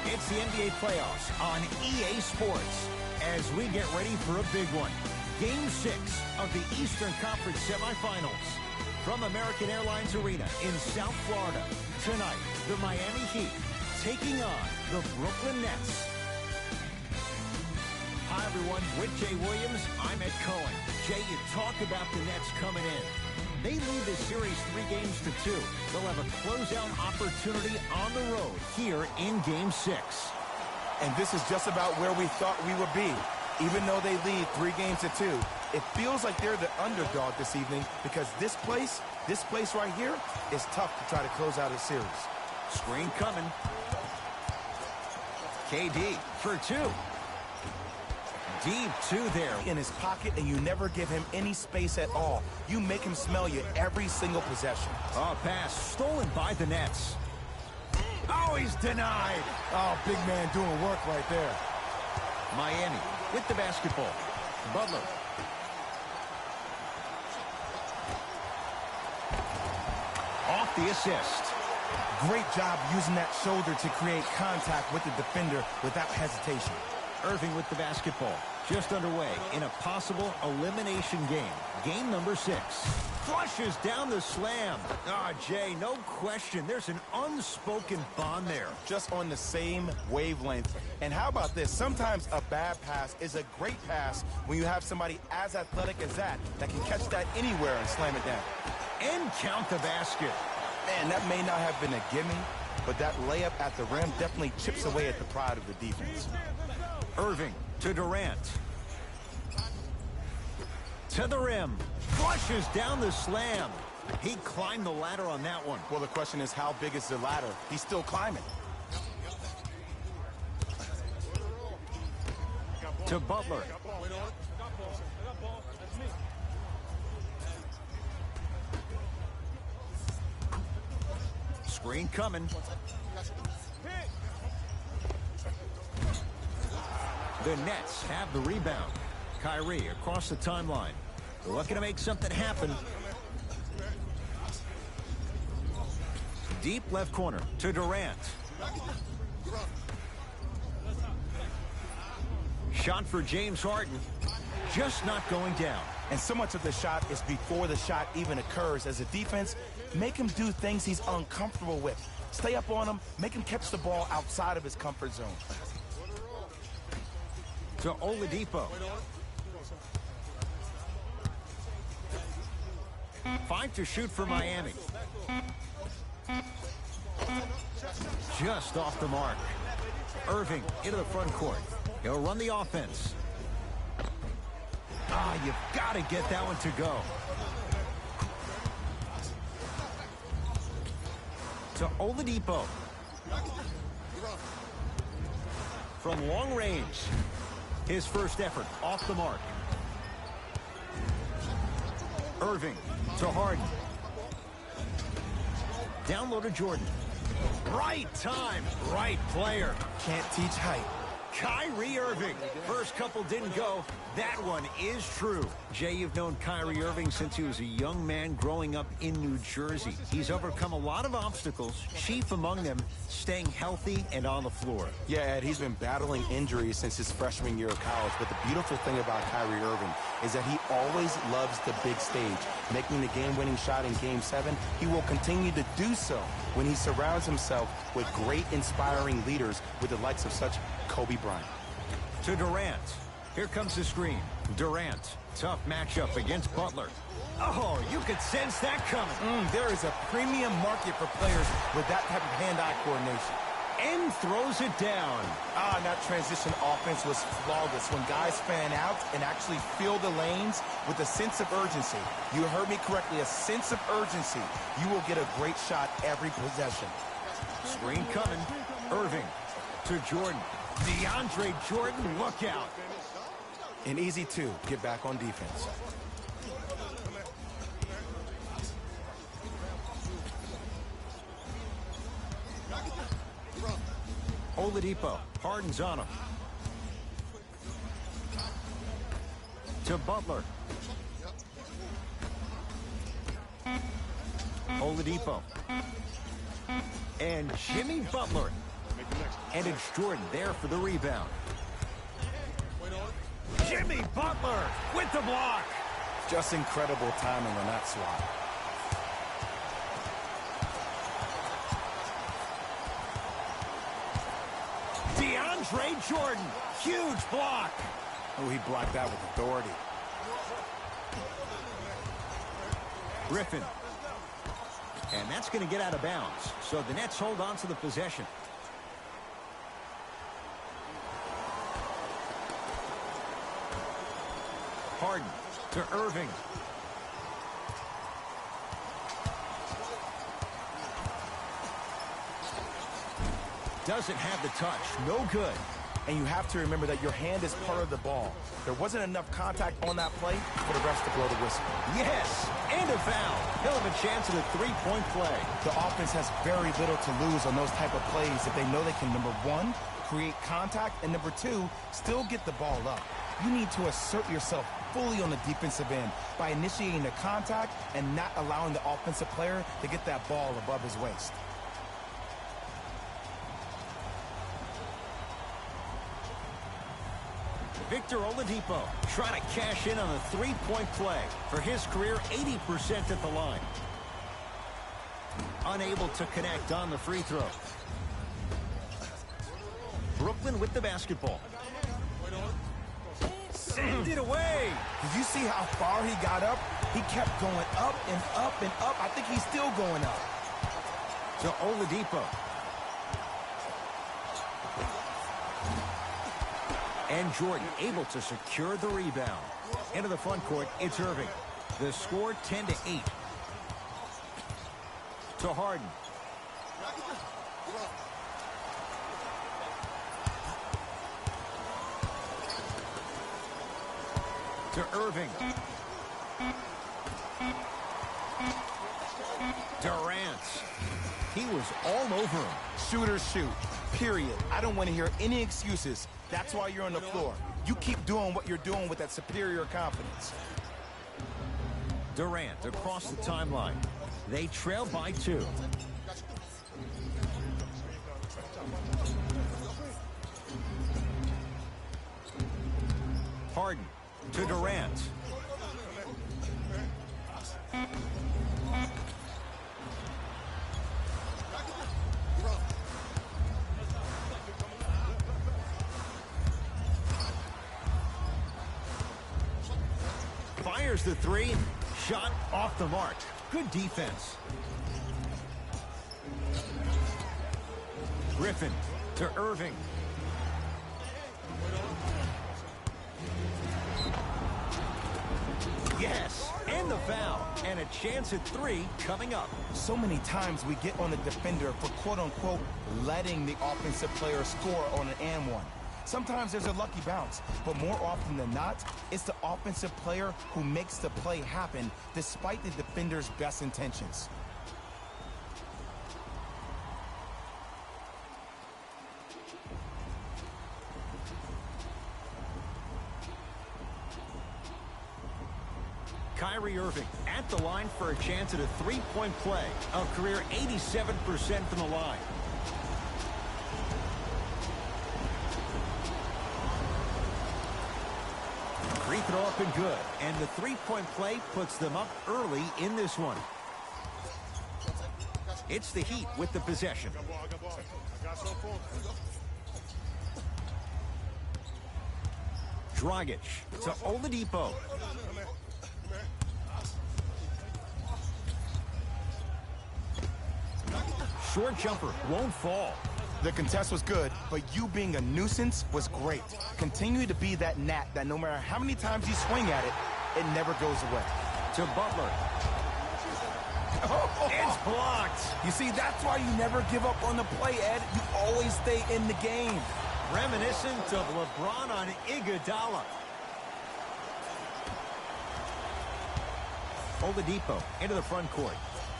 It's the NBA playoffs on EA Sports as we get ready for a big one. Game 6 of the Eastern Conference semifinals. From American Airlines Arena in South Florida, tonight, the Miami Heat taking on the Brooklyn Nets. Hi, everyone. With Jay Williams, I'm Ed Cohen. Jay, you talk about the Nets coming in. They lead this series 3-2. They'll have a closeout opportunity on the road here in Game 6. And this is just about where we thought we would be. Even though they lead 3-2, it feels like they're the underdog this evening because this place right here is tough to try to close out a series. Screen coming. KD for 2. Deep 2 there. In his pocket, and you never give him any space at all. You make him smell you every single possession. Oh, pass stolen by the Nets. Oh, he's denied. Oh, big man doing work right there. Miami with the basketball. Butler. Off the assist. Great job using that shoulder to create contact with the defender without hesitation. Irving with the basketball. Just underway in a possible elimination game. Game number 6. Flushes down the slam. Ah, Jay, no question. There's an unspoken bond there. Just on the same wavelength. And how about this? Sometimes a bad pass is a great pass when you have somebody as athletic as that can catch that anywhere and slam it down. And count the basket. Man, that may not have been a gimme, but that layup at the rim definitely chips away at the pride of the defense. Irving to Durant. To the rim. Flushes down the slam. He climbed the ladder on that one. Well, the question is, how big is the ladder? He's still climbing. To Butler. Screen coming. The Nets have the rebound. Kyrie across the timeline. Looking to make something happen. Deep left corner to Durant. Shot for James Harden. Just not going down. And so much of the shot is before the shot even occurs. As a defense, make him do things he's uncomfortable with. Stay up on him. Make him catch the ball outside of his comfort zone. To Oladipo. 5 to shoot for Miami. Just off the mark. Irving into the front court. He'll run the offense. Ah, you've got to get that one to go. To Oladipo. From long range. His first effort off the mark. Irving to Harden. Down low to Jordan. Right time, right player. Can't teach height. Kyrie Irving. First couple didn't go. That one is true. Jay, you've known Kyrie Irving since he was a young man growing up in New Jersey. He's overcome a lot of obstacles, chief among them staying healthy and on the floor. Yeah, Ed, he's been battling injuries since his freshman year of college, but the beautiful thing about Kyrie Irving is that he always loves the big stage. Making the game-winning shot in Game 7, he will continue to do so when he surrounds himself with great, inspiring leaders with the likes of such Kobe Bryant. To Durant. Here comes the screen. Durant. Tough matchup against Butler. Oh, you could sense that coming. There is a premium market for players with that type of hand-eye coordination. And throws it down. And that transition offense was flawless when guys fan out and actually fill the lanes with a sense of urgency. You heard me correctly, a sense of urgency. You will get a great shot every possession. Screen coming. Irving to Jordan. DeAndre Jordan, look out. An easy 2, get back on defense. Oladipo, Harden's on him. To Butler. Oladipo. And Jimmy Butler. And it's Jordan there for the rebound. Jimmy Butler with the block. Just incredible timing on that swat. DeAndre Jordan, huge block. Oh, he blocked that with authority. Griffin. And that's going to get out of bounds. So the Nets hold on to the possession. Harden to Irving. Doesn't have the touch. No good. And you have to remember that your hand is part of the ball. There wasn't enough contact on that play for the refs to blow the whistle. Yes, and a foul. He'll have a chance at a three-point play. The offense has very little to lose on those type of plays if they know they can, number one, create contact, and number two, still get the ball up. You need to assert yourself fully on the defensive end by initiating the contact and not allowing the offensive player to get that ball above his waist. Victor Oladipo trying to cash in on a three-point play. For his career, 80% at the line. Unable to connect on the free throw. Brooklyn with the basketball. Sent it away. Did you see how far he got up? He kept going up and up and up. I think he's still going up. To Oladipo. And Jordan able to secure the rebound. Into the front court, it's Irving. The score 10-8. To Harden. To Irving. Durant. He was all over him. Shooters shoot, period. I don't want to hear any excuses. That's why you're on the floor. You keep doing what you're doing with that superior confidence. Durant across the timeline. They trail by 2. Harden to Durant. Fires the three. Shot off the mark. Good defense. Griffin to Irving. Yes, and the foul. And a chance at 3 coming up. So many times we get on the defender for quote-unquote letting the offensive player score on an and one. Sometimes there's a lucky bounce, but more often than not, it's the offensive player who makes the play happen despite the defender's best intentions. Kyrie Irving at the line for a chance at a three-point play. A career 87% from the line. Free throw up and good. And the three-point play puts them up early in this one. It's the Heat with the possession. Dragic to Oladipo. Short jumper won't fall. The contest was good, but you being a nuisance was great. Continue to be that gnat that no matter how many times you swing at it, it never goes away. To Butler. It's blocked. You see, that's why you never give up on the play, Ed. You always stay in the game. Reminiscent of LeBron on Iguodala. Oladipo into the front court.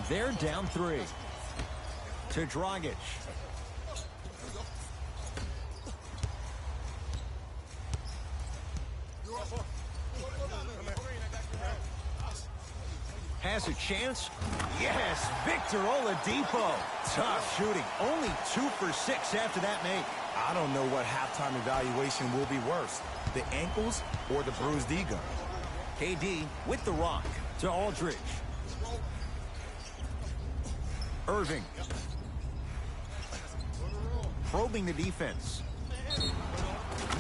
They're down 3. To Dragic. Has a chance. Yes, Victor Oladipo. Tough shooting. Only 2 for 6 after that make. I don't know what halftime evaluation will be worse, the ankles or the bruised ego. KD with the rock to Aldridge. Irving. Probing the defense.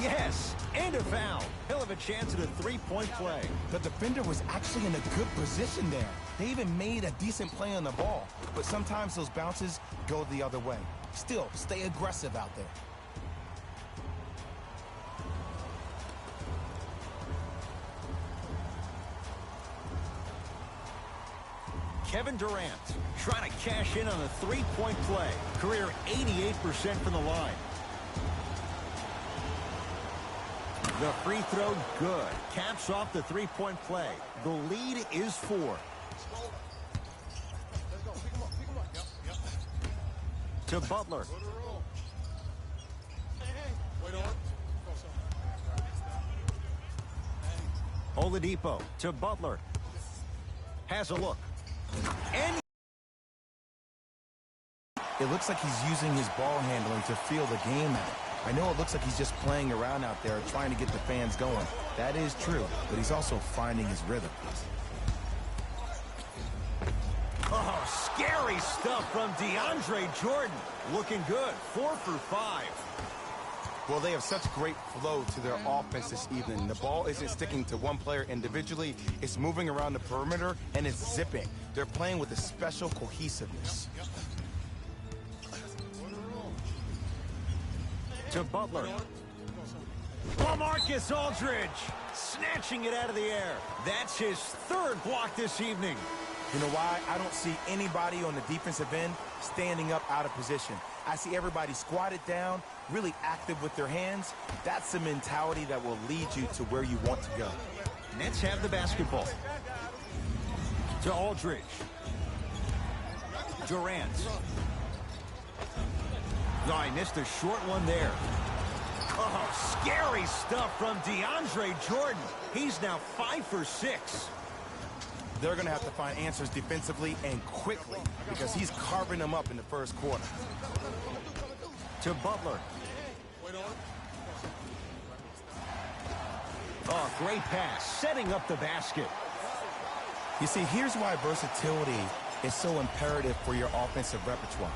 Yes, and a foul. He'll have a chance at a three-point play. The defender was actually in a good position there. They even made a decent play on the ball, but sometimes those bounces go the other way. Still, stay aggressive out there. Kevin Durant trying to cash in on a three-point play. Career 88% from the line. The free throw, good. Caps off the three-point play. The lead is 4. To Butler. Oladipo to Butler. Has a look. And it looks like he's using his ball handling to feel the game out. I know it looks like he's just playing around out there trying to get the fans going. That is true, but he's also finding his rhythm. Oh, scary stuff from DeAndre Jordan. Looking good. 4 for 5. Well, they have such great flow to their offense this evening. The ball isn't sticking to one player individually. It's moving around the perimeter, and it's zipping. They're playing with a special cohesiveness. To Butler. LaMarcus Aldridge snatching it out of the air. That's his 3rd block this evening. You know why? I don't see anybody on the defensive end standing up out of position. I see everybody squatted down, really active with their hands. That's the mentality that will lead you to where you want to go. Nets have the basketball. To Aldridge. Durant. Oh, I missed a short one there. Oh, scary stuff from DeAndre Jordan. He's now 5 for 6. They're going to have to find answers defensively and quickly because he's carving them up in the first quarter. To Butler. Oh, great pass, setting up the basket. You see, here's why versatility is so imperative for your offensive repertoire.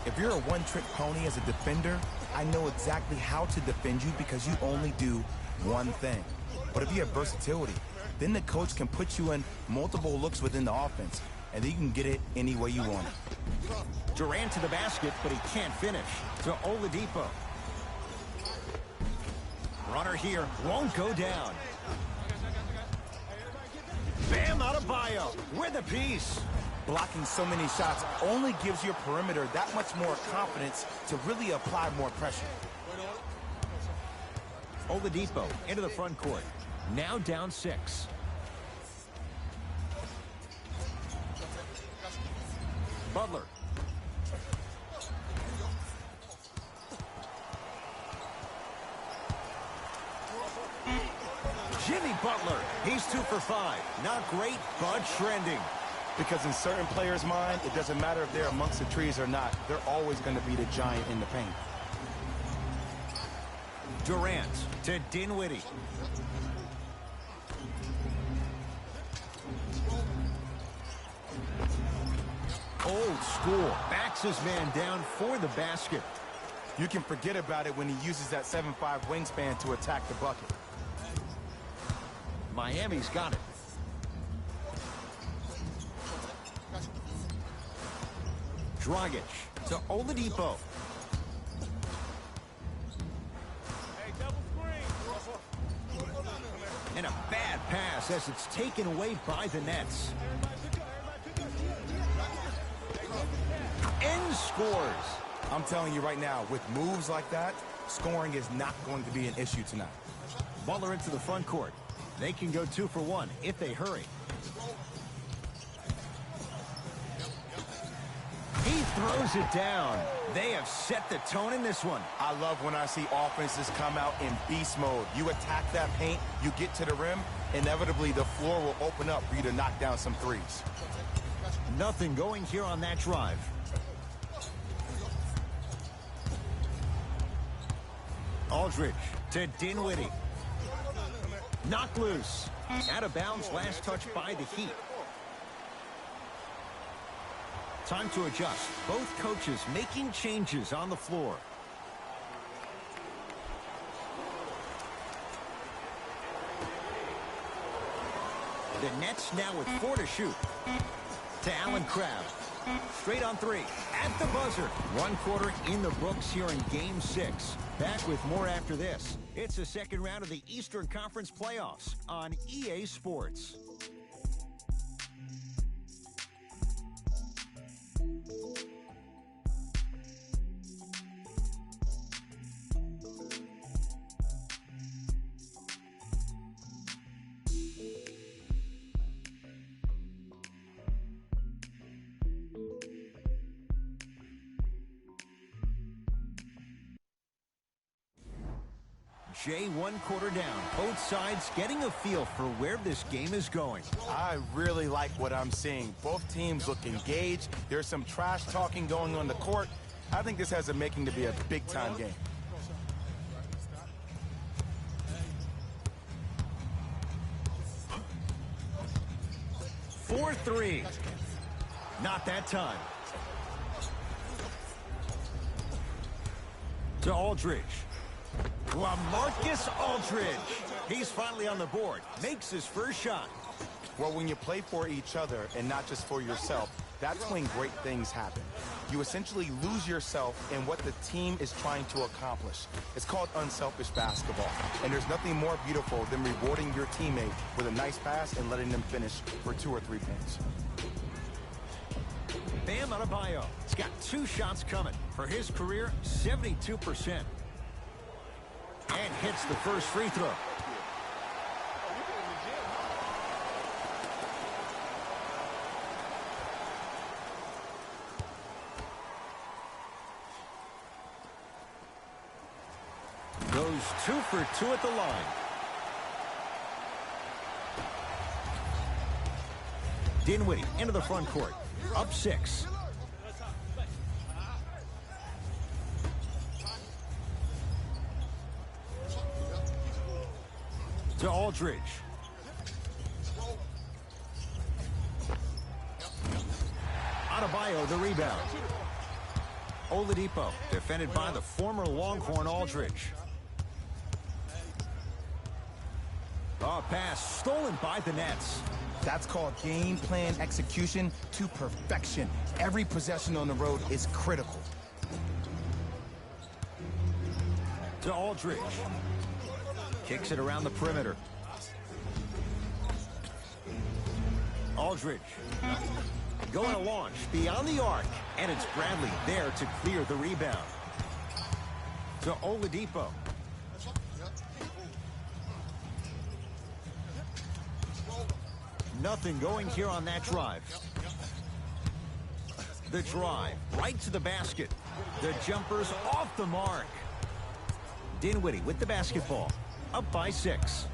If you're a one-trick pony as a defender, I know exactly how to defend you because you only do one thing. But if you have versatility, then the coach can put you in multiple looks within the offense, and then you can get it any way you want it. Durant to the basket, but he can't finish. To Oladipo. Runner here, won't go down. Bam Adebayo with a piece. Blocking so many shots only gives your perimeter that much more confidence to really apply more pressure. Oladipo into the front court. Now down 6. Butler. Jimmy Butler. He's 2 for 5. Not great, but trending. Because in certain players' mind, it doesn't matter if they're amongst the trees or not. They're always going to be the giant in the paint. Durant to Dinwiddie. Old school. Backs his man down for the basket. You can forget about it when he uses that 7'5" wingspan to attack the bucket. Miami's got it. Dragic to Oladipo. And a bad pass as it's taken away by the Nets. And scores. I'm telling you right now, with moves like that, scoring is not going to be an issue tonight. Butler into the front court. They can go 2 for 1 if they hurry. He throws it down. They have set the tone in this one. I love when I see offenses come out in beast mode. You attack that paint, you get to the rim, inevitably the floor will open up for you to knock down some threes. Nothing going here on that drive. Aldridge to Dinwiddie. Knocked loose. Out of bounds, last touch by the Heat. Time to adjust. Both coaches making changes on the floor. The Nets now with 4 to shoot. To Allen Crabbe. Straight on 3. At the buzzer. 1 quarter in the books here in Game 6. Back with more after this. It's the second round of the Eastern Conference Playoffs on EA Sports. Jay, 1 quarter down. Both sides getting a feel for where this game is going. I really like what I'm seeing. Both teams look engaged. There's some trash talking going on the court. I think this has a making to be a big-time game. For 3. Not that time. To Aldridge. LaMarcus Aldridge. He's finally on the board. Makes his first shot. Well, when you play for each other and not just for yourself, that's when great things happen. You essentially lose yourself in what the team is trying to accomplish. It's called unselfish basketball. And there's nothing more beautiful than rewarding your teammate with a nice pass and letting them finish for 2 or 3 points. Bam Adebayo. He's got 2 shots coming. For his career, 72%. And hits the first free throw. Goes 2 for 2 at the line. Dinwiddie into the front court. Up 6. To Aldridge. Adebayo the rebound. Oladipo defended by the former Longhorn Aldridge. Oh, pass stolen by the Nets. That's called game plan execution to perfection. Every possession on the road is critical. To Aldridge. Kicks it around the perimeter. Aldridge. Going to launch beyond the arc. And it's Bradley there to clear the rebound. To Oladipo. Nothing going here on that drive. The drive right to the basket. The jumper's off the mark. Dinwiddie with the basketball. Up by 6.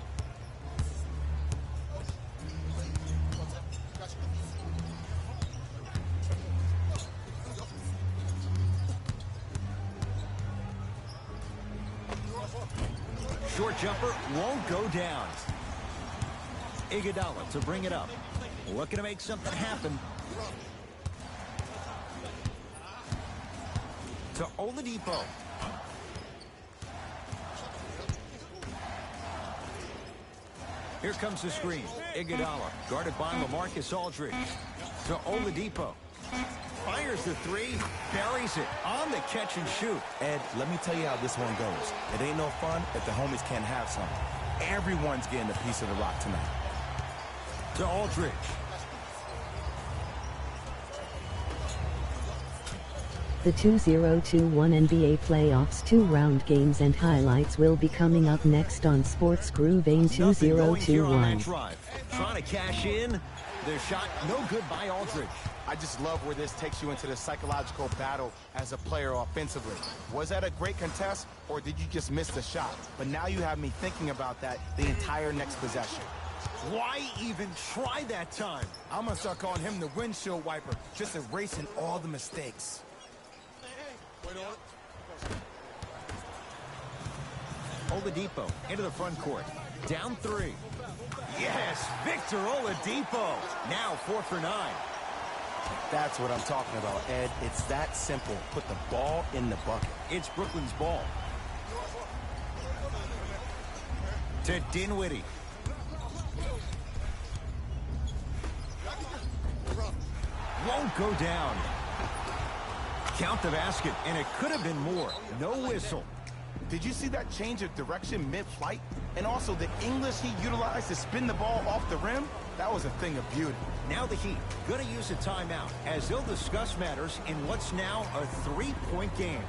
Short jumper won't go down. Iguodala to bring it up. Looking to make something happen. To Oladipo. Here comes the screen. Iguodala guarded by LaMarcus Aldridge. To Oladipo. Fires the 3. Buries it on the catch and shoot. Ed, let me tell you how this one goes. It ain't no fun if the homies can't have some. Everyone's getting a piece of the rock tonight. To Aldridge. The 2021 NBA Playoffs 2-round games and highlights will be coming up next on Sports Groove AIM 2021. Trying to cash in. The shot no good by Aldridge. I just love where this takes you into the psychological battle as a player offensively. Was that a great contest, or did you just miss the shot? But now you have me thinking about that the entire next possession. Why even try that time? I'm going to start calling him the windshield wiper, just erasing all the mistakes. Oladipo into the front court. Down 3. Yes, Victor Oladipo. Now 4 for 9. That's what I'm talking about, Ed. It's that simple. Put the ball in the bucket. It's Brooklyn's ball. To Dinwiddie. Won't go down. Count the basket, and it could have been more. No whistle. Did you see that change of direction mid-flight? And also the English he utilized to spin the ball off the rim? That was a thing of beauty. Now the Heat going to use a timeout as they'll discuss matters in what's now a 3-point game.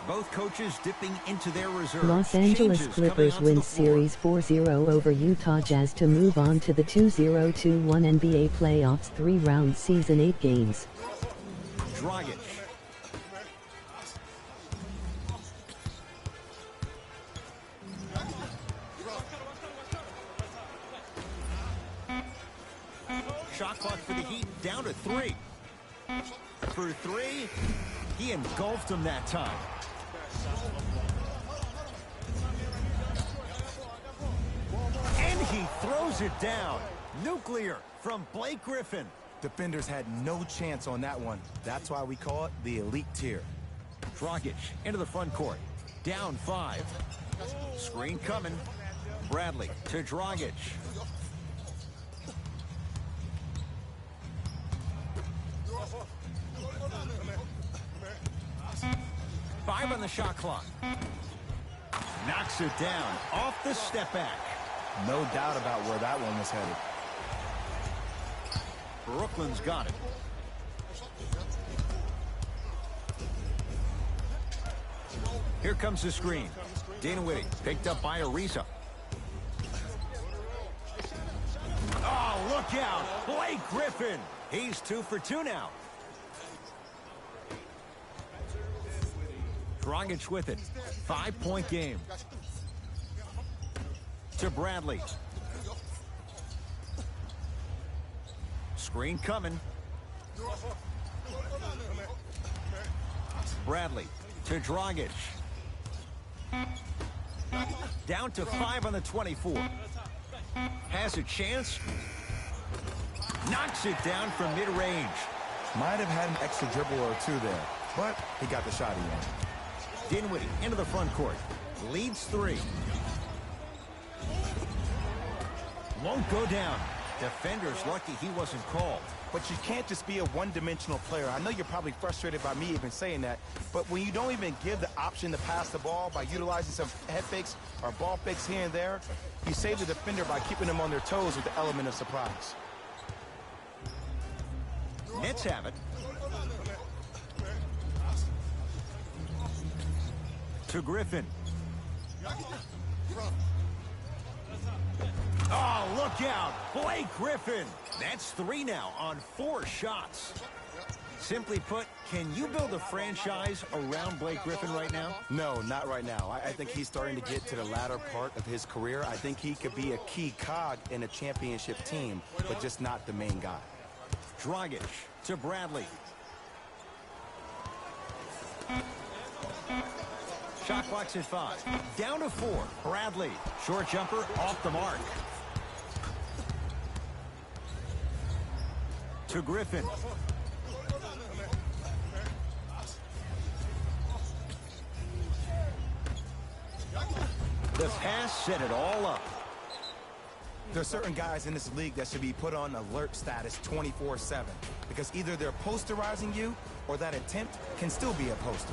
Both coaches dipping into their reserves. Los Angeles Changes Clippers coming onto win the floor. Series 4-0 over Utah Jazz to move on to the 2021 NBA playoffs 3-round season 8 games. Dragic. Shot clock for the Heat down to 3. For 3, he engulfed him that time. And he throws it down. Nuclear from Blake Griffin. Defenders had no chance on that one. That's why we call it the elite tier. Dragic into the front court. Down 5. Screen coming. Bradley to Dragic. Five on the shot clock. Knocks it down off the step back. No doubt about where that one was headed. Brooklyn's got it. Here comes the screen. Dinwiddie picked up by Ariza. Oh, look out. Blake Griffin. He's 2 for 2 now. Dragic with it. 5-point game. To Bradley. Screen coming. Bradley to Dragic. Down to 5 on the 24. Has a chance. Knocks it down from mid-range. Might have had an extra dribble or two there, but he got the shot he wanted. Dinwiddie into the front court. Leads 3. Won't go down. Defender's lucky he wasn't called. But you can't just be a one-dimensional player. I know you're probably frustrated by me even saying that, but when you don't even give the option to pass the ball by utilizing some head fakes or ball fakes here and there, you save the defender by keeping them on their toes with the element of surprise. Nets have it. To Griffin. Oh, look out. Blake Griffin. That's 3 now on 4 shots. Simply put, can you build a franchise around Blake Griffin right now? No, not right now. I think he's starting to get to the latter part of his career. I think he could be a key cog in a championship team, but just not the main guy. Dragic to Bradley. Shot clock's at 5. Down to 4. Bradley. Short jumper off the mark. To Griffin. The pass set it all up. There are certain guys in this league that should be put on alert status 24/7 because either they're posterizing you or that attempt can still be a poster.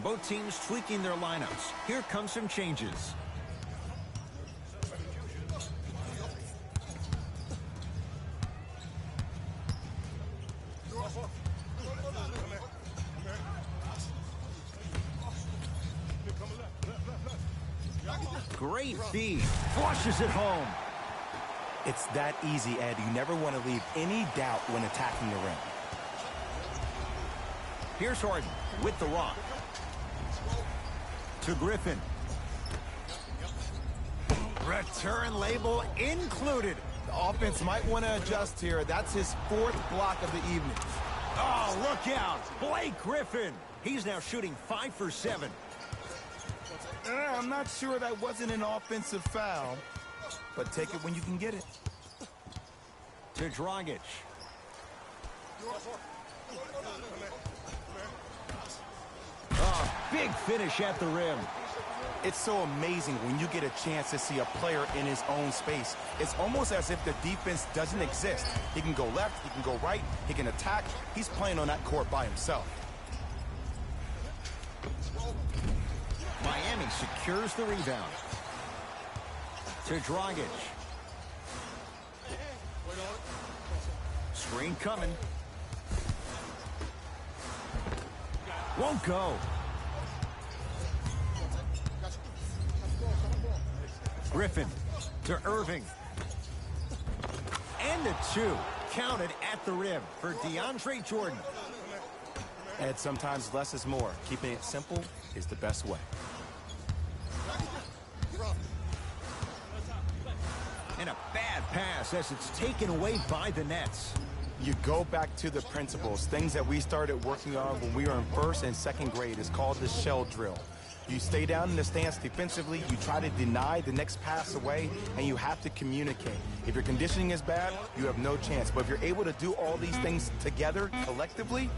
Both teams tweaking their lineups. Here come some changes. Great feed. Flushes it home. It's that easy, Ed. You never want to leave any doubt when attacking the rim. Here's Harden with the rock. To Griffin. Return label included. The offense might want to adjust here. That's his 4th block of the evening. Oh, look out. Blake Griffin. He's now shooting 5 for 7. I'm not sure that wasn't an offensive foul, but take it when you can get it. To Dragic. Oh, big finish at the rim. It's so amazing when you get a chance to see a player in his own space. It's almost as if the defense doesn't exist. He can go left, he can go right, he can attack. He's playing on that court by himself. Miami secures the rebound. To Dragic. Screen coming. Won't go. Griffin to Irving. And the 2. Counted at the rim for DeAndre Jordan. Ed, sometimes less is more. Keeping it simple is the best way. And a bad pass as it's taken away by the Nets. You go back to the principles, things that we started working on when we were in 1st and 2nd grade. It's called the shell drill. You stay down in the stance defensively, you try to deny the next pass away, and you have to communicate. If your conditioning is bad, you have no chance. But if you're able to do all these things together, collectively,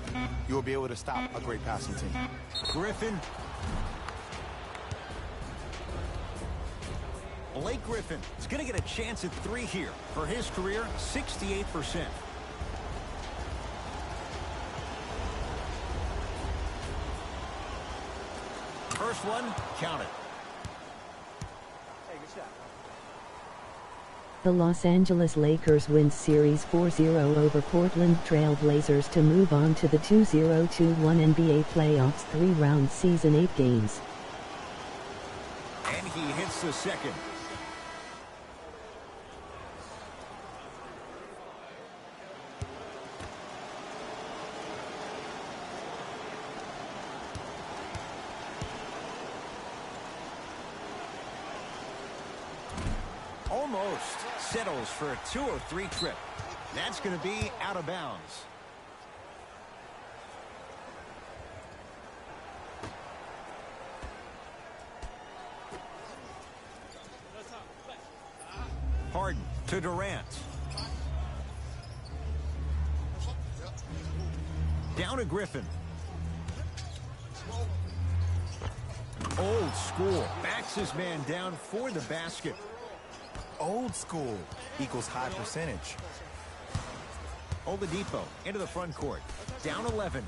you will be able to stop a great passing team. Griffin. Blake Griffin is going to get a chance at 3 here. For his career, 68%. First one, count it. The Los Angeles Lakers win Series 4-0 over Portland Trail Blazers to move on to the 2021 NBA playoffs 3-round season 8 games. And he hits the second. Almost settles for a 2-3 trip. That's going to be out of bounds. Harden to Durant. Down to Griffin. Old school. Backs his man down for the basket. Old school equals high percentage. Oladipo into the front court. Down 11.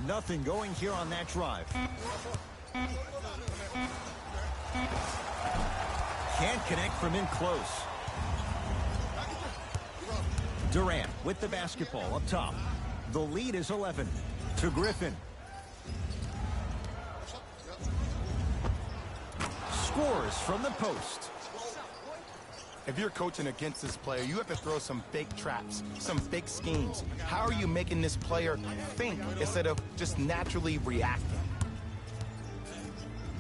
Nothing going here on that drive. Can't connect from in close. Durant with the basketball up top. The lead is 11 to Griffin. Scores from the post. If you're coaching against this player, you have to throw some fake traps, some fake schemes. How are you making this player think instead of just naturally reacting?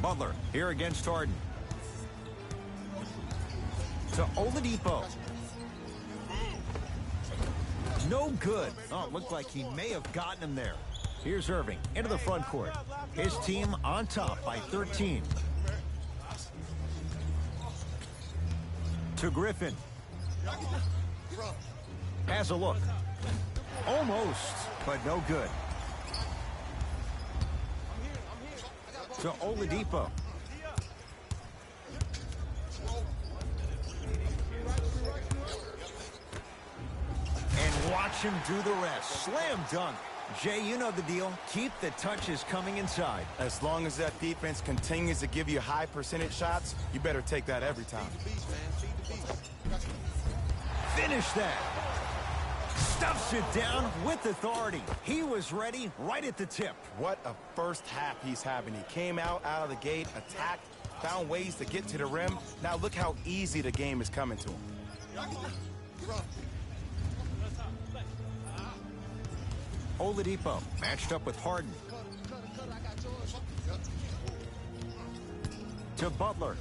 Butler here against Harden. To Oladipo. No good. Oh, it looked like he may have gotten him there. Here's Irving into the front court. His team on top by 13. To Griffin. Has a look. Almost, but no good. To Oladipo. And watch him do the rest. Slam dunk. Jay, you know the deal. Keep the touches coming inside. As long as that defense continues to give you high percentage shots, you better take that every time. Finish that. Stuffs it down with authority. He was ready right at the tip. What a first half he's having. He came out of the gate, attacked, found ways to get to the rim. Now look how easy the game is coming to him. Oladipo matched up with Harden. To Butler.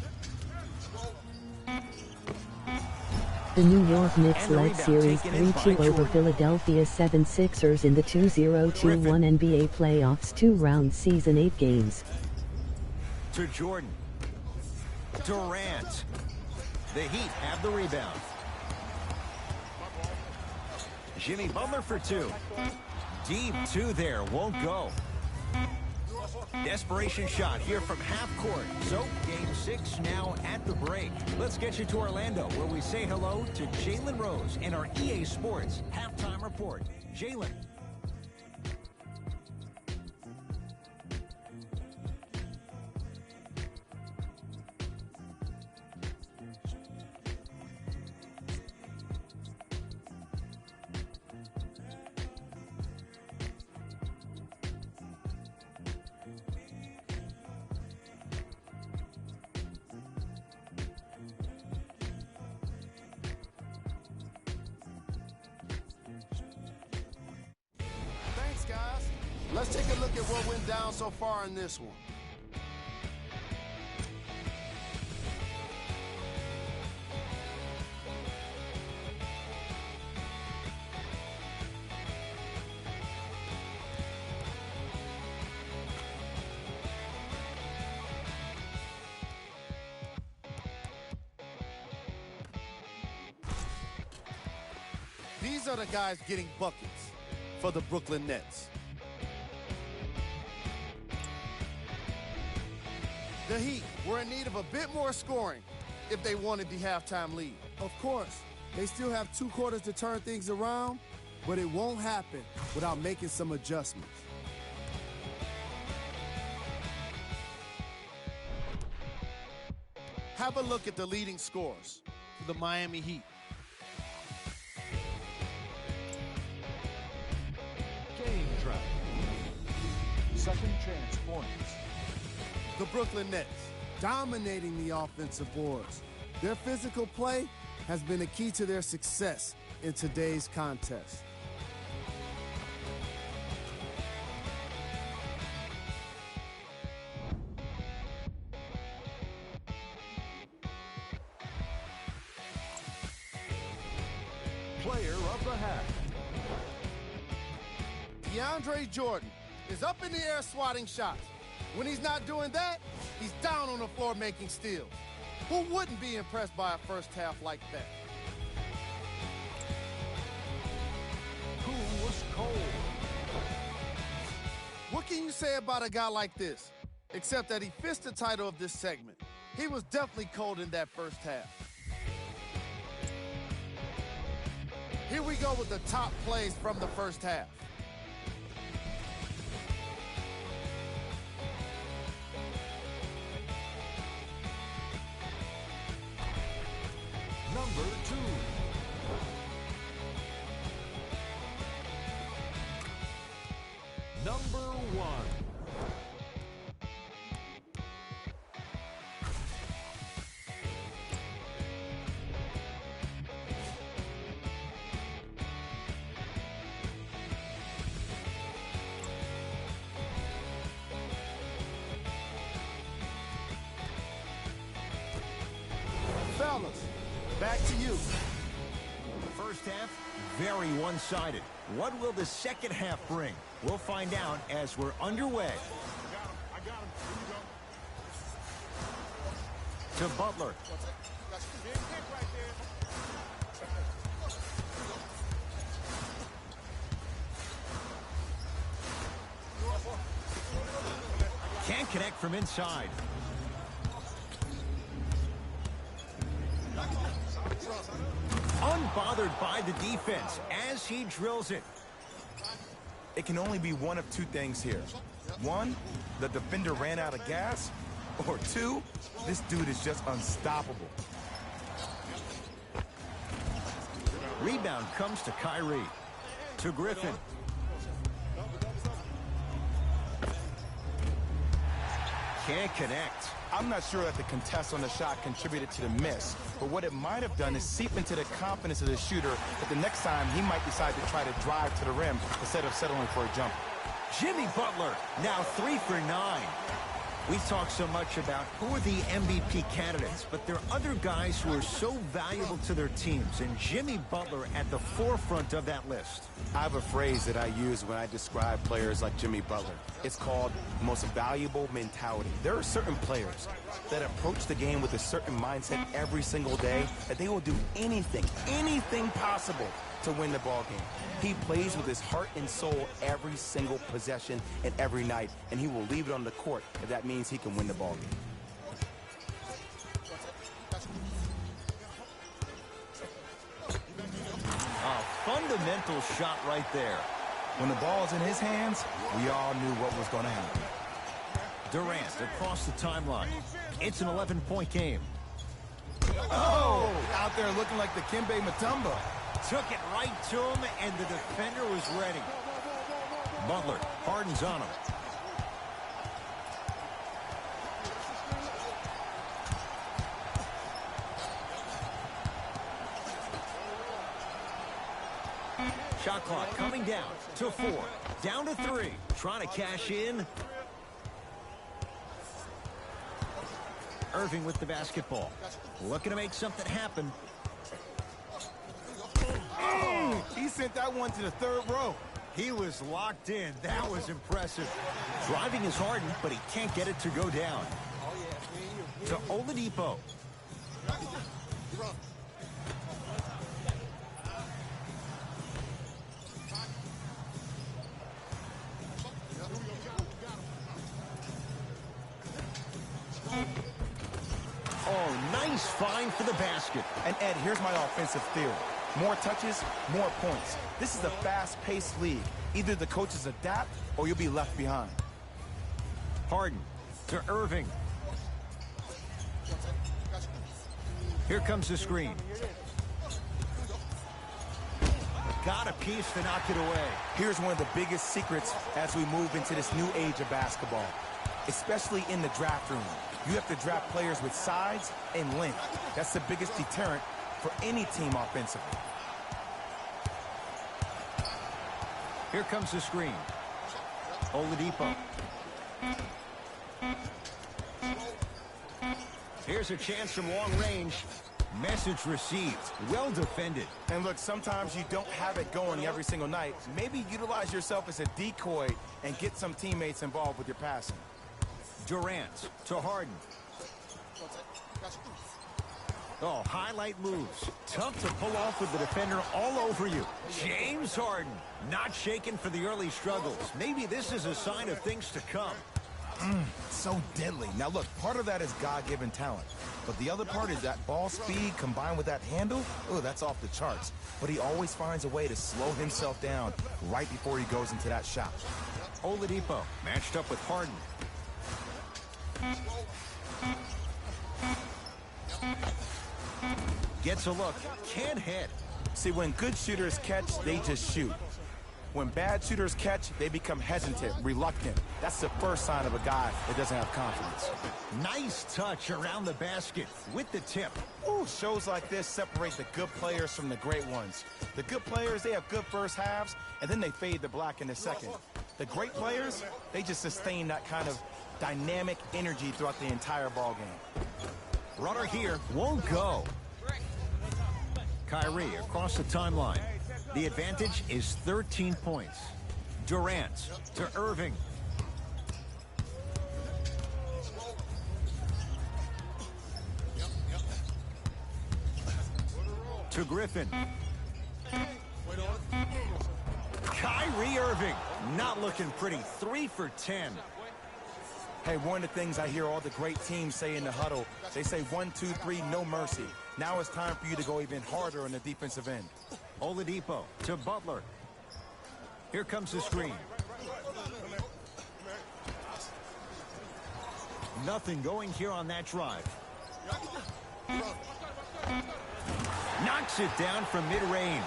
The New York Knicks led Series 3-2 over Philadelphia 76ers in the 2021 NBA playoffs 2-round season 8 games. To Jordan. Durant. The Heat have the rebound. Jimmy Butler for 2. Deep 2 there, won't go. Desperation shot here from half court. So, game 6 now at the break. Let's get you to Orlando, where we say hello to Jalen Rose in our EA Sports halftime report. Jalen. Guys, let's take a look at what went down so far in this one. These are the guys getting buckets for the Brooklyn Nets. The Heat were in need of a bit more scoring if they wanted the halftime lead. Of course, they still have 2 quarters to turn things around, but it won't happen without making some adjustments. Have a look at the leading scorers for the Miami Heat. Second chance points. The Brooklyn Nets dominating the offensive boards. Their physical play has been a key to their success in today's contest. Player of the half. DeAndre Jordan is up in the air swatting shots. When he's not doing that, he's down on the floor making steals. Who wouldn't be impressed by a first half like that? Ice cold. What can you say about a guy like this? Except that he fits the title of this segment. He was definitely cold in that first half. Here we go with the top plays from the first half. Number 2. Number 1. Fellas, back to you. First half, very one-sided. What will the second half bring? We'll find out as we're underway. I got him. To Here you go. Butler. Big hit right there. Can't connect from inside. Unbothered by the defense as he drills it. It can only be one of two things here. One, the defender ran out of gas. Or two, this dude is just unstoppable. Rebound comes to Kyrie. To Griffin. Can't connect. I'm not sure that the contest on the shot contributed to the miss, but what it might have done is seep into the confidence of the shooter that the next time he might decide to try to drive to the rim instead of settling for a jumper. Jimmy Butler, now 3 for 9. We talk so much about who are the MVP candidates, but there are other guys who are so valuable to their teams, and Jimmy Butler at the forefront of that list. I have a phrase that I use when I describe players like Jimmy Butler. It's called most valuable mentality. There are certain players that approach the game with a certain mindset every single day that they will do anything possible to win the ball game. He plays with his heart and soul every single possession and every night, and he will leave it on the court if that means he can win the ball game. A fundamental shot right there. When the ball's in his hands, we all knew what was going to happen. Durant across the timeline. It's an 11-point game. Oh, out there looking like the Kimbe Mutombo. Took it right to him, and the defender was ready. Butler, Harden's on him. Shot clock coming down to 4. Down to 3. Trying to cash in. Irving with the basketball. Looking to make something happen. He sent that one to the third row. He was locked in. That was impressive. Driving is Harden, but he can't get it to go down. To Oladipo. Oh, nice find for the basket. And Ed, here's my offensive theory. More touches, more points. This is a fast-paced league. Either the coaches adapt or you'll be left behind. Harden to Irving. Here comes the screen. Got a piece to knock it away. Here's one of the biggest secrets as we move into this new age of basketball, especially in the draft room. You have to draft players with size and length. That's the biggest deterrent for any team offensively. Here comes the screen. Oladipo. Here's a chance from long range. Message received. Well defended. And look, sometimes you don't have it going every single night. Maybe utilize yourself as a decoy and get some teammates involved with your passing. Durant to Harden. Oh, highlight moves. Tough to pull off with the defender all over you. James Harden, not shaken for the early struggles. Maybe this is a sign of things to come. So deadly. Now look, part of that is God-given talent. But the other part is that ball speed combined with that handle. Oh, that's off the charts. But he always finds a way to slow himself down right before he goes into that shot. Oladipo matched up with Harden. Gets a look. Can't hit. See, when good shooters catch, they just shoot. When bad shooters catch, they become hesitant, reluctant. That's the first sign of a guy that doesn't have confidence. Nice touch around the basket with the tip. Ooh, shows like this separate the good players from the great ones. The good players, they have good first halves, and then they fade to black in the second. The great players, they just sustain that kind of dynamic energy throughout the entire ball game. Runner here won't go. Kyrie across the timeline. The advantage is 13 points. Durant to Irving. To Griffin. Kyrie Irving, not looking pretty. 3 for 10. Hey, one of the things I hear all the great teams say in the huddle, they say 1, 2, 3, no mercy. Now it's time for you to go even harder on the defensive end. Oladipo to Butler. Here comes the screen. Nothing going here on that drive. Knocks it down from mid-range.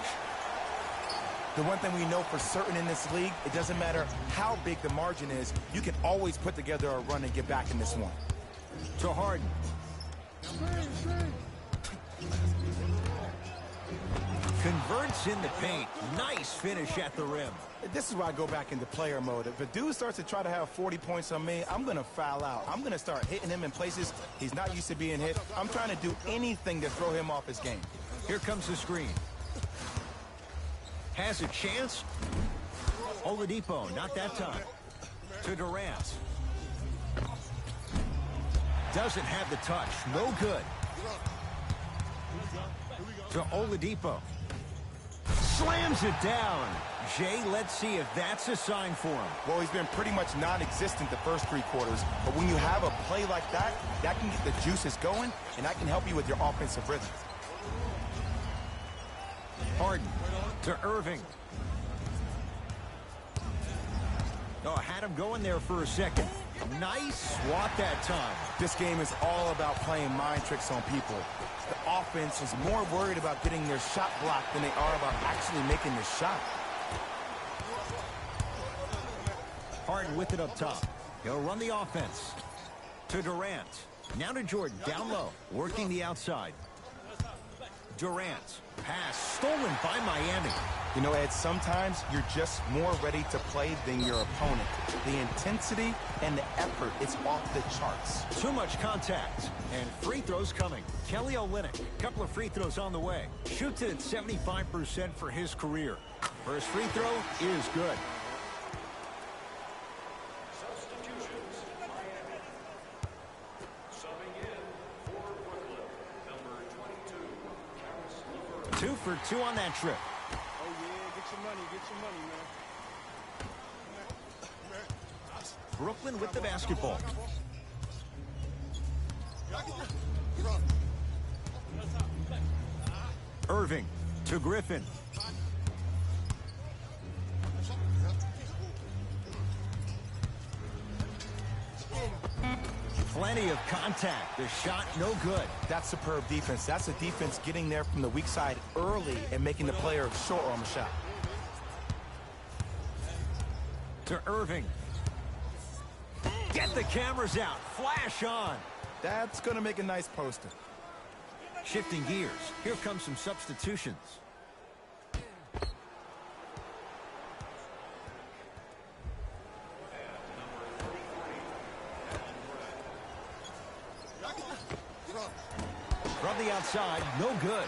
The one thing we know for certain in this league, it doesn't matter how big the margin is, you can always put together a run and get back in this one. To Harden. Converts in the paint. Nice finish at the rim. This is where I go back into player mode. If a dude starts to try to have 40 points on me, I'm going to foul out. I'm going to start hitting him in places he's not used to being hit. I'm trying to do anything to throw him off his game. Here comes the screen. Has a chance. Oladipo, not that time. To Durant. Doesn't have the touch. No good. To Oladipo. Slams it down. Jay, let's see if that's a sign for him. Well, he's been pretty much non-existent the first 3 quarters, but when you have a play like that, that can get the juices going, and that can help you with your offensive rhythm. Harden to Irving. Oh, had him going there for a second. Nice swat that time. This game is all about playing mind tricks on people. The offense is more worried about getting their shot blocked than they are about actually making the shot. Harden with it up top. He'll run the offense. To Durant. Now to Jordan. Down low. Working the outside. Durant. Pass stolen by Miami. You know, Ed, sometimes you're just more ready to play than your opponent. The intensity and the effort, it's off the charts. Too much contact. And free throws coming. Kelly Olynyk. Couple of free throws on the way. Shoots it at 75% for his career. First free throw is good. Two for 2 on that trip. Oh, yeah, get your money, man. Brooklyn with the basketball. Irving to Griffin. Plenty of contact. The shot no good. That's superb defense. That's a defense getting there from the weak side early and making the player short on the shot. To Irving. Get the cameras out. Flash on. That's going to make a nice poster. Shifting gears. Here comes some substitutions. From the outside, no good.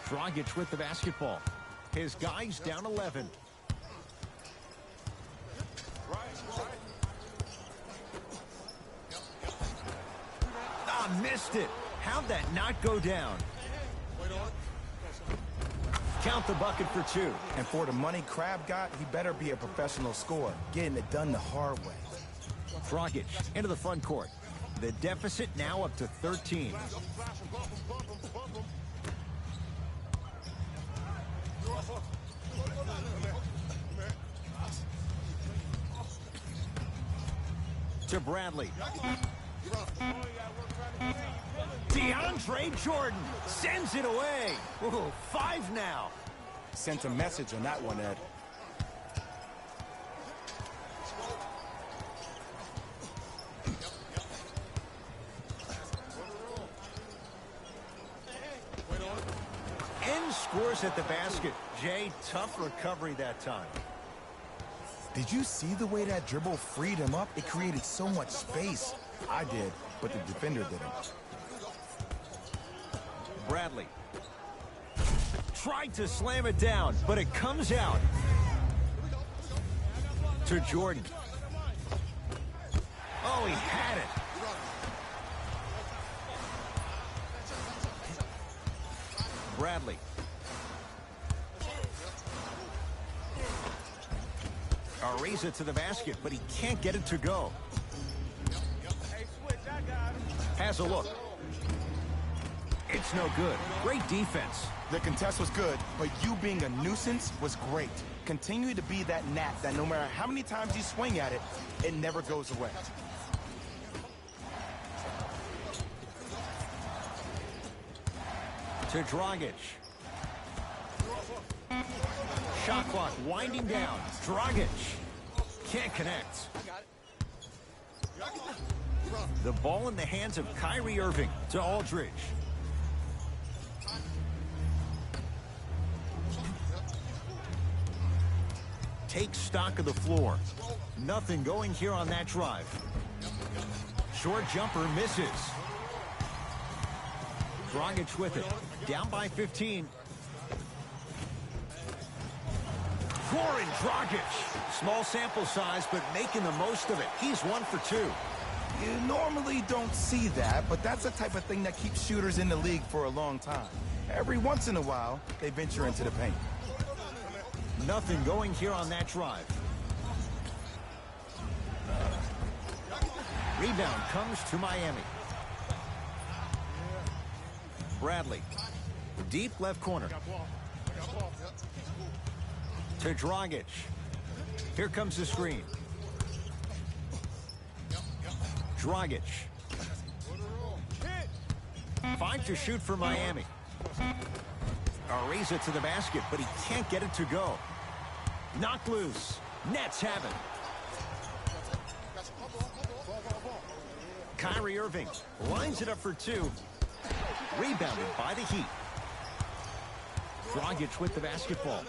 Dragic with the basketball. His guys down 11. Missed it. How'd that not go down? Count the bucket for 2. And for the money Crabbe got, he better be a professional scorer, getting it done the hard way. Dragic into the front court. The deficit now up to 13. To Bradley. DeAndre Jordan sends it away. Ooh, 5 now. Sent a message on that one, Ed. End scores at the basket. Jay, tough recovery that time. Did you see the way that dribble freed him up? It created so much space. I did, but the defender didn't. Bradley tried to slam it down, but it comes out. To Jordan. Oh, he had it. Bradley. Ariza to the basket, but he can't get it to go. Has a look. It's no good. Great defense. The contest was good, but you being a nuisance was great. Continue to be that gnat that no matter how many times you swing at it, it never goes away. To Dragic. Shot clock winding down. Dragic can't connect. The ball in the hands of Kyrie Irving to Aldridge. Take stock of the floor. Nothing going here on that drive. Short jumper misses. Dragic with it. Down by 15. Goran Dragic. Small sample size, but making the most of it. He's 1 for 2. You normally don't see that, but that's the type of thing that keeps shooters in the league for a long time. Every once in a while, they venture into the paint. Nothing going here on that drive. Rebound comes to Miami. Bradley. Deep left corner. To Dragic. Here comes the screen. Dragic. 5 to shoot for Miami. Ariza to the basket, but he can't get it to go. Knocked loose. Nets have it. Kyrie Irving lines it up for 2. Rebounded by the Heat. Dragic with the basketball.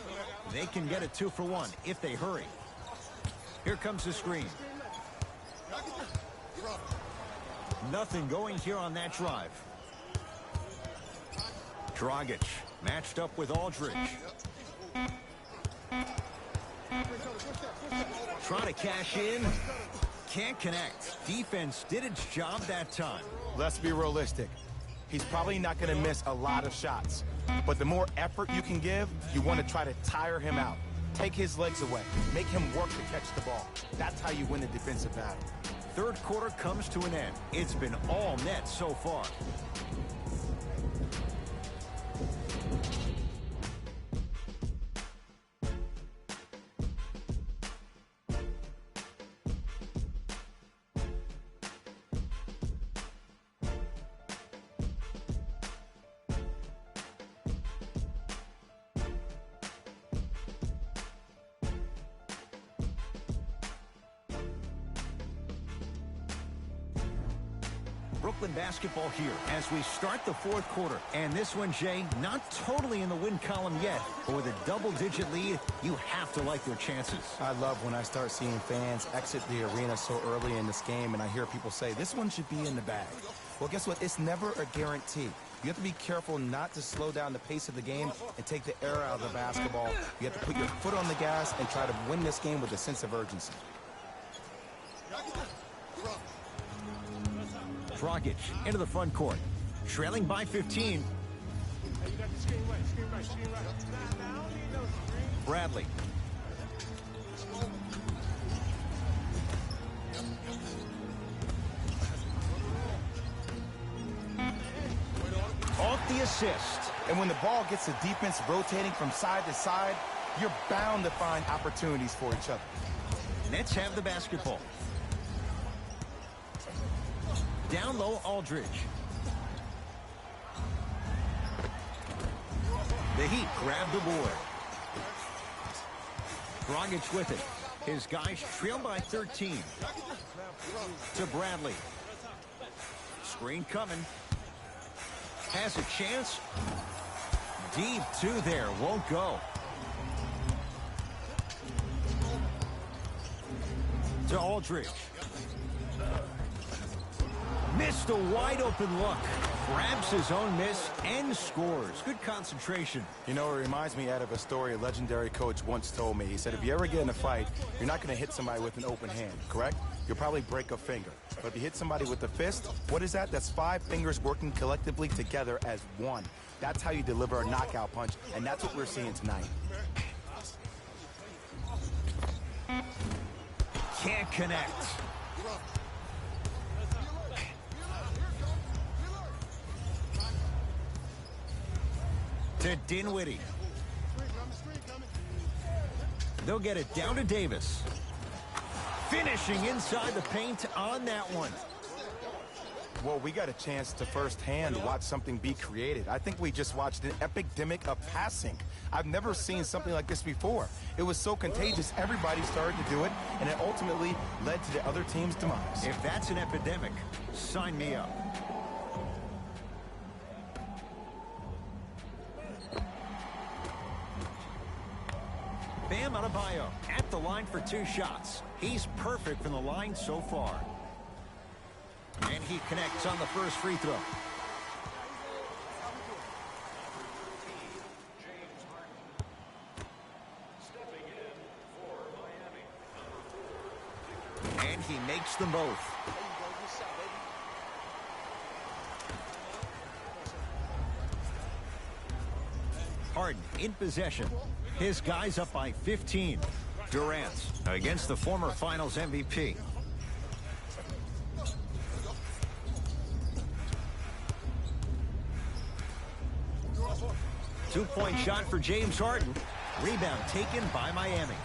They can get a 2 for 1 if they hurry. Here comes the screen. Nothing going here on that drive. Dragic matched up with Aldridge. Trying to cash in. Can't connect. Defense did its job that time. Let's be realistic. He's probably not going to miss a lot of shots. But the more effort you can give, you want to try to tire him out. Take his legs away. Make him work to catch the ball. That's how you win the defensive battle. Third quarter comes to an end. It's been all net so far. Brooklyn basketball here as we start the fourth quarter. And this one, Jay, not totally in the win column yet, but with a double-digit lead, you have to like their chances. I love when I start seeing fans exit the arena so early in this game, and I hear people say, this one should be in the bag. Well, guess what? It's never a guarantee. You have to be careful not to slow down the pace of the game and take the air out of the basketball. You have to put your foot on the gas and try to win this game with a sense of urgency. Dragic into the front court. Trailing by 15. Bradley. Off the assist. And when the ball gets the defense rotating from side to side, you're bound to find opportunities for each other. Nets have the basketball. Down low, Aldridge. The Heat grab the board. Dragic with it. His guys trail by 13. To Bradley. Screen coming. Has a chance. Deep two there. Won't go. To Aldridge. Missed a wide open look. Grabs his own miss and scores. Good concentration. You know, it reminds me out of a story a legendary coach once told me. He said, if you ever get in a fight, you're not going to hit somebody with an open hand, correct? You'll probably break a finger. But if you hit somebody with a fist, what is that? That's 5 fingers working collectively together as one. That's how you deliver a knockout punch, and that's what we're seeing tonight. Can't connect. To Dinwiddie. They'll get it down to Davis. Finishing inside the paint on that one. Well, we got a chance to firsthand watch something be created. I think we just watched an epidemic of passing. I've never seen something like this before. It was so contagious, everybody started to do it, and it ultimately led to the other team's demise. If that's an epidemic, sign me up. Bam Adebayo at the line for 2 shots. He's perfect from the line so far. And he connects on the first free throw. And he makes them both. Harden in possession. His guys up by 15. Durant against the former Finals MVP. Two-point shot for James Harden. Rebound taken by Miami.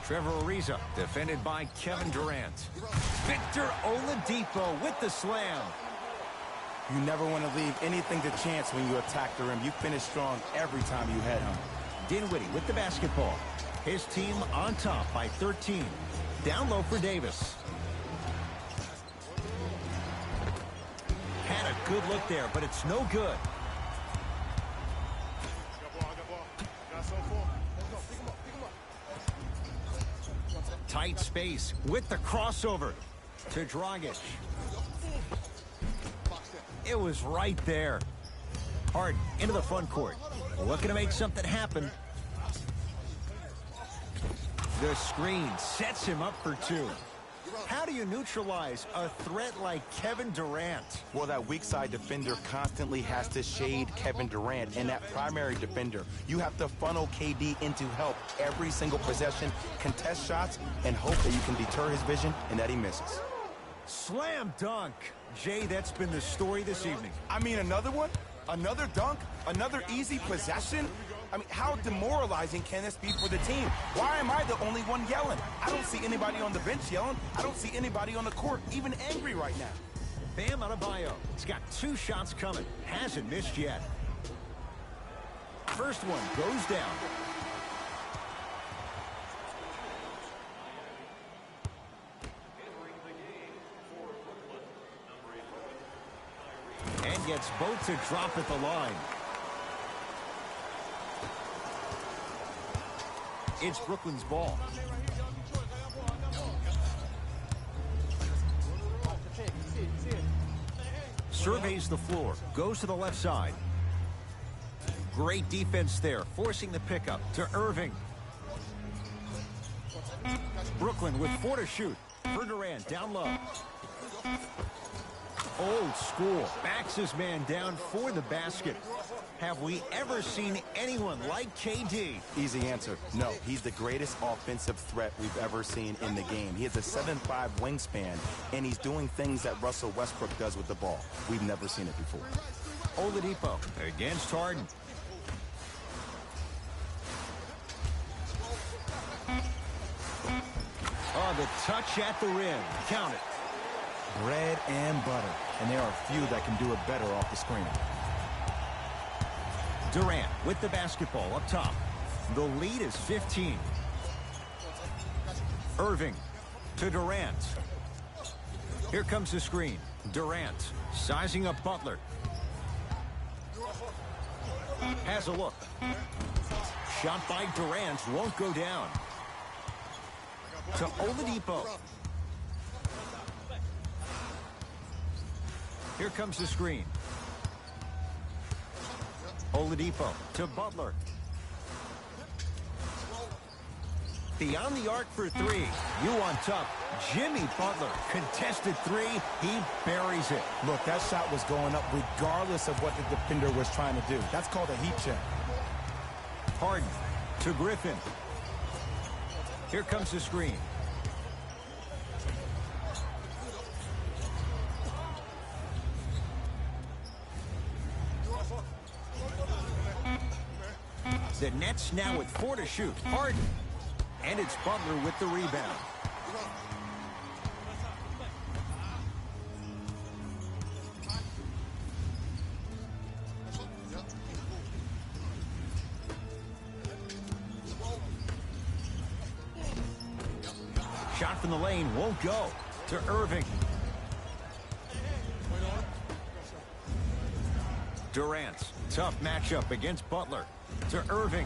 Trevor Ariza defended by Kevin Durant. Victor Oladipo with the slam. You never want to leave anything to chance when you attack the rim. You finish strong every time you head home. Dinwiddie with the basketball. His team on top by 13. Down low for Davis. Had a good look there, but it's no good. Tight space with the crossover to Dragic. It was right there. Harden into the front court. Looking to make something happen. The screen sets him up for 2. How do you neutralize a threat like Kevin Durant? Well, that weak side defender constantly has to shade Kevin Durant, and that primary defender, you have to funnel KD into help every single possession, contest shots, and hope that you can deter his vision and that he misses. Slam dunk. Jay, that's been the story this evening. I mean, another one? Another dunk? Another easy possession? I mean, how demoralizing can this be for the team? Why am I the only one yelling? I don't see anybody on the bench yelling. I don't see anybody on the court even angry right now. Bam Adebayo. He's got 2 shots coming. Hasn't missed yet. First one goes down. And gets both to drop at the line. It's Brooklyn's ball. Surveys the floor. Goes to the left side. Great defense there. Forcing the pickup to Irving. Brooklyn with 4 to shoot. For Durant down low. Old school. Backs his man down for the basket. Have we ever seen anyone like KD? Easy answer. No, he's the greatest offensive threat we've ever seen in the game. He has a 7'5" wingspan, and he's doing things that Russell Westbrook does with the ball. We've never seen it before. Oladipo against Harden. Oh, the touch at the rim. Count it. Bread and butter. And there are few that can do it better off the screen. Durant with the basketball up top. The lead is 15. Irving to Durant. Here comes the screen. Durant sizing up Butler. Has a look. Shot by Durant won't go down. To Oladipo. Here comes the screen. Oladipo to Butler. Beyond the arc for three. You on top. Jimmy Butler. Contested three. He buries it. Look, that shot was going up regardless of what the defender was trying to do. That's called a heat check. Harden to Griffin. Here comes the screen. The Nets now with 4 to shoot. Harden. And it's Butler with the rebound. Shot from the lane won't go. To Irving. Durant. Tough matchup against Butler. To Irving.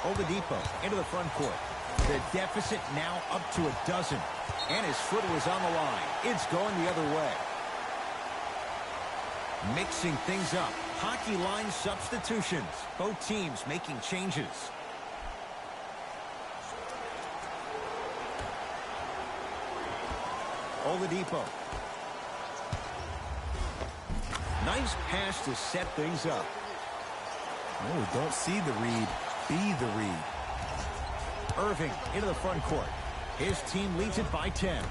Oladipo into the front court. The deficit now up to 12. And his foot was on the line. It's going the other way. Mixing things up. Hockey line substitutions. Both teams making changes. Oladipo. Nice pass to set things up. No, don't see the read. Be the read. Irving into the front court. His team leads it by 10.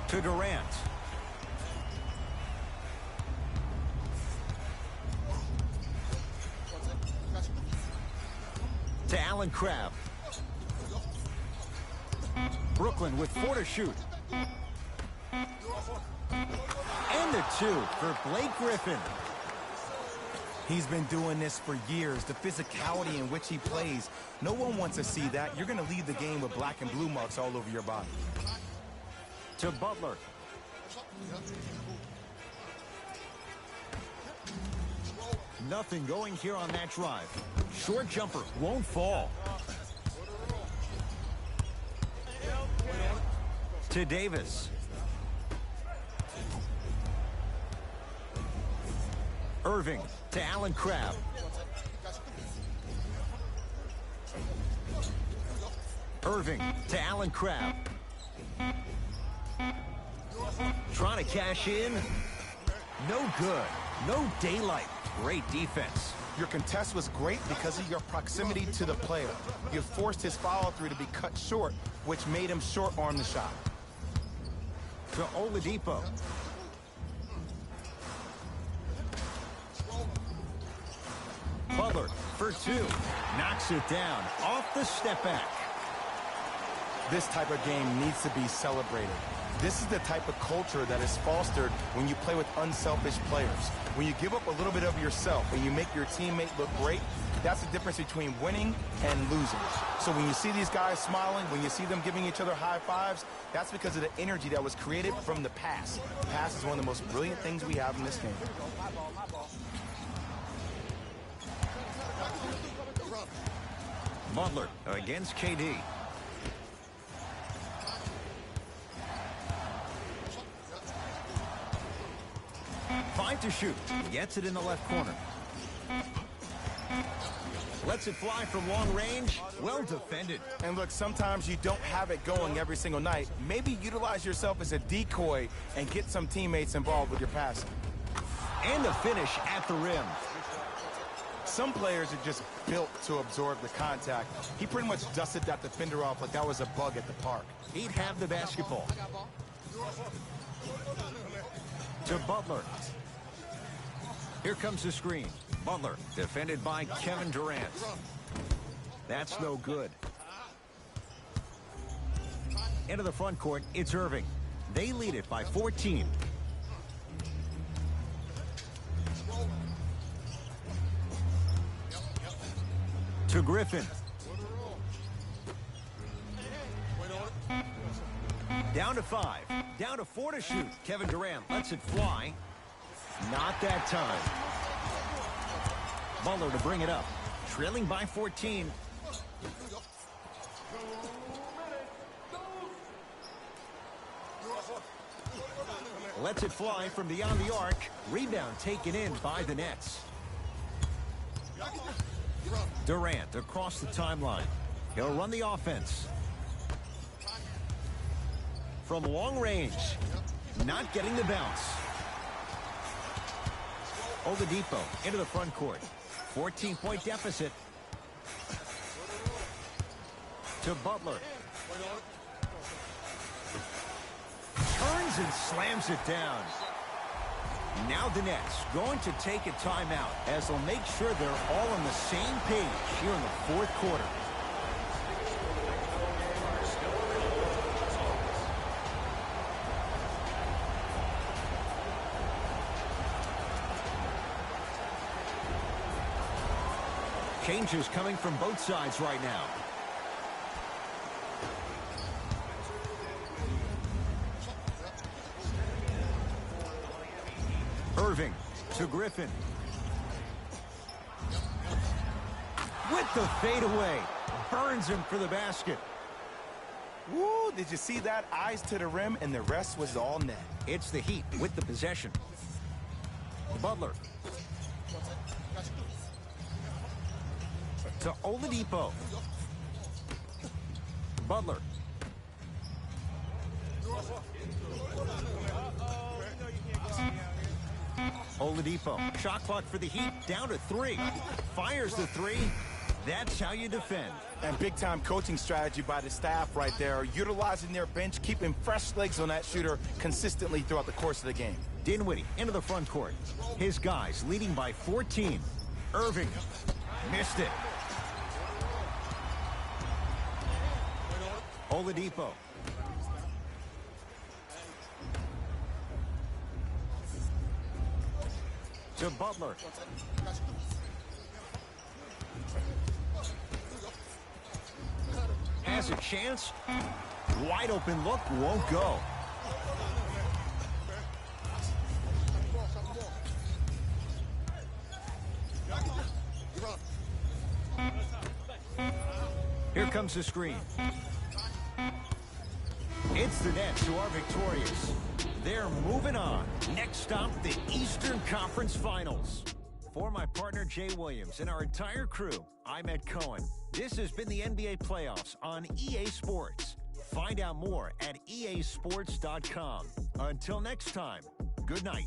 To Durant. To Allen Crabbe. Brooklyn with 4 to shoot. And the 2 for Blake Griffin. He's been doing this for years. The physicality in which he plays. No one wants to see that. You're going to leave the game with black and blue marks all over your body. To Butler. Nothing going here on that drive. Short jumper won't fall. To Davis. Irving to Allen Crabbe. Irving to Allen Crabbe. Trying to cash in. No good. No daylight. Great defense. Your contest was great because of your proximity to the player. You forced his follow-through to be cut short, which made him short-arm the shot. To Oladipo. Butler for 2. Knocks it down off the step back. This type of game needs to be celebrated. This is the type of culture that is fostered when you play with unselfish players. When you give up a little bit of yourself and you make your teammate look great, that's the difference between winning and losing. So when you see these guys smiling, when you see them giving each other high fives, that's because of the energy that was created from the pass. The pass is one of the most brilliant things we have in this game. Butler against KD. Five to shoot. Gets it in the left corner. Lets it fly from long range. Well defended. And look, sometimes you don't have it going every single night. Maybe utilize yourself as a decoy and get some teammates involved with your passing. And the finish at the rim. Some players are just built to absorb the contact. He pretty much dusted that defender off like that was a bug at the park. He'd have the basketball. To Butler. Here comes the screen. Butler, defended by Kevin Durant. That's no good. Into the front court, it's Irving. They lead it by 14. To Griffin. Down to 5. Down to 4 to shoot. Kevin Durant lets it fly. Not that time. Butler to bring it up. Trailing by 14. Lets it fly from beyond the arc. Rebound taken in by the Nets. Durant across the timeline. He'll run the offense. From long range. Not getting the bounce. Oladipo into the front court. 14-point deficit. To Butler. Turns and slams it down. Now the Nets going to take a timeout as they'll make sure they're all on the same page here in the fourth quarter. Changes coming from both sides right now. Irving to Griffin. With the fadeaway. Burns him for the basket. Woo, did you see that? Eyes to the rim, and the rest was all net. It's the Heat with the possession. Butler. To Oladipo. Butler. Oladipo. Shot clock for the Heat. Down to 3. Fires the 3. That's how you defend. And big-time coaching strategy by the staff right there, utilizing their bench, keeping fresh legs on that shooter consistently throughout the course of the game. Dinwiddie into the front court. His guys leading by 14. Irving missed it. Oladipo. To Butler. Has a chance. Wide open look, won't go. Here comes the screen. It's the Nets who are victorious. They're moving on. Next stop, the Eastern Conference Finals. For my partner, Jay Williams, and our entire crew, I'm Ed Cohen. This has been the NBA Playoffs on EA Sports. Find out more at easports.com. Until next time, good night.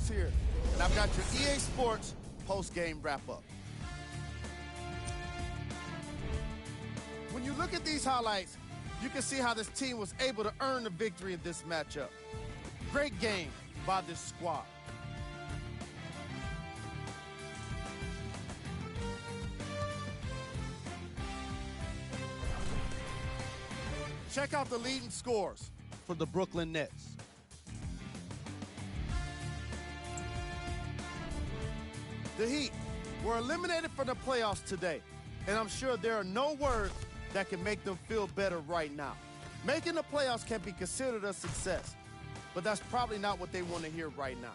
Here, and I've got your EA Sports post-game wrap-up. When you look at these highlights, you can see how this team was able to earn the victory in this matchup. Great game by this squad. Check out the leading scores for the Brooklyn Nets. The Heat were eliminated from the playoffs today, and I'm sure there are no words that can make them feel better right now. Making the playoffs can be considered a success, but that's probably not what they want to hear right now.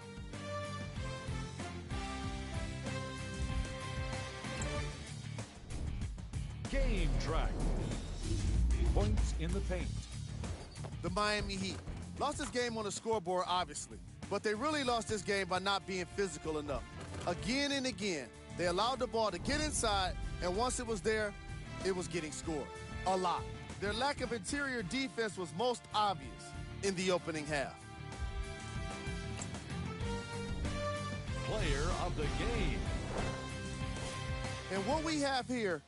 Game track. Points in the paint. The Miami Heat lost this game on the scoreboard, obviously, but they really lost this game by not being physical enough. Again and again, they allowed the ball to get inside, and once it was there, it was getting scored. A lot. Their lack of interior defense was most obvious in the opening half. Player of the game. And what we have here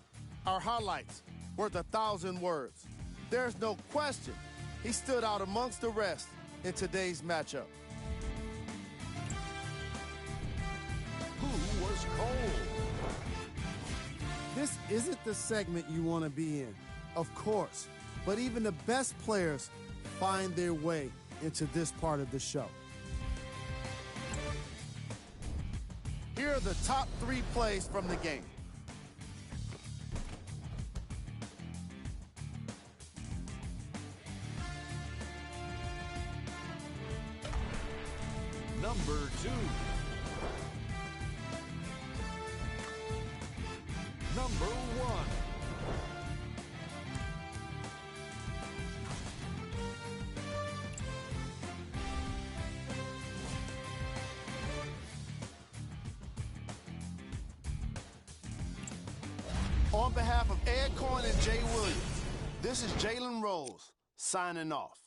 are highlights worth 1,000 words. There's no question he stood out amongst the rest in today's matchup. Who was cold? This isn't the segment you want to be in, of course, but even the best players find their way into this part of the show. Here are the top 3 plays from the game. Number 2. Number 1. On behalf of Ed Cohen and Jay Williams, this is Jalen Rose signing off.